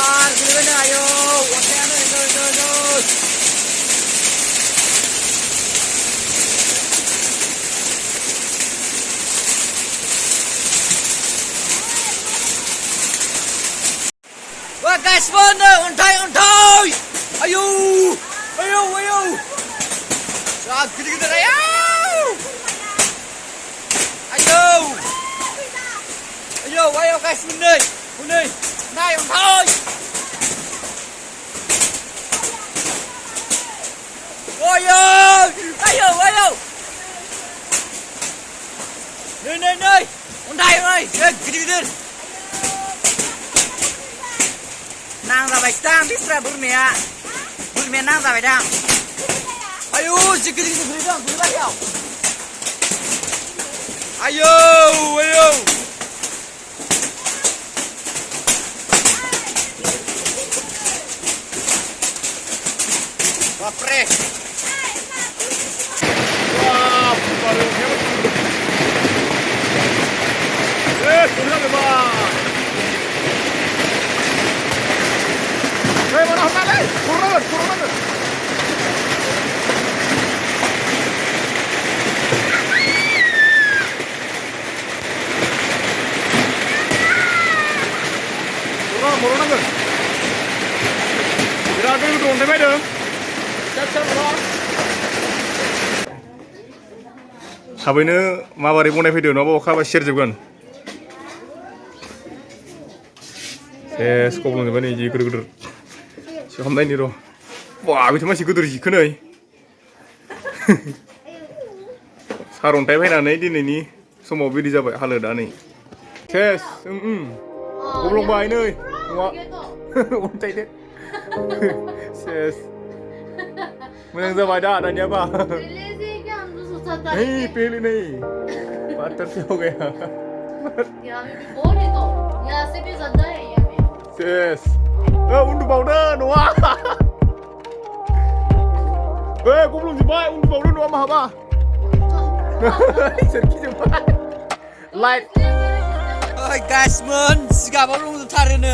Wah, gini ayo. Waktunya no. Wah, guys, mana? Untai. Ayo. Wah, gini ayo. Ayo guys, mundur. Naik untai. Ayo. Nih. Untai ơi, gede. Nang ra bạch tang bisra burmia nang ra bạch tang. Ayo, gede dang, gede lagi. Ayo. Wapre. Wah, baru hebat. Turun ke bawah. Mana mana? Turun. Turun. Berada di drone mana? Cak. Habisnya mabari punya video, nopo kabar share juga. Sekolah mana ini ger. Siapa ini roh? Wah, itu masih kudur sih kena. Sarung tai mana ini? Semua video jabat halu dah ni. Belum baik ni. Wah, untai deh. Menang jabat dah ada ni apa? Pilih ni. Partner siapa gaya? Ya, ini boleh tu. Ya, sepi saja ya. Undu powder wah. Aku belum dibayar undu powder sama apa? Serki jumpa. Light. Oi guys, mun, siapa belum tarik ni?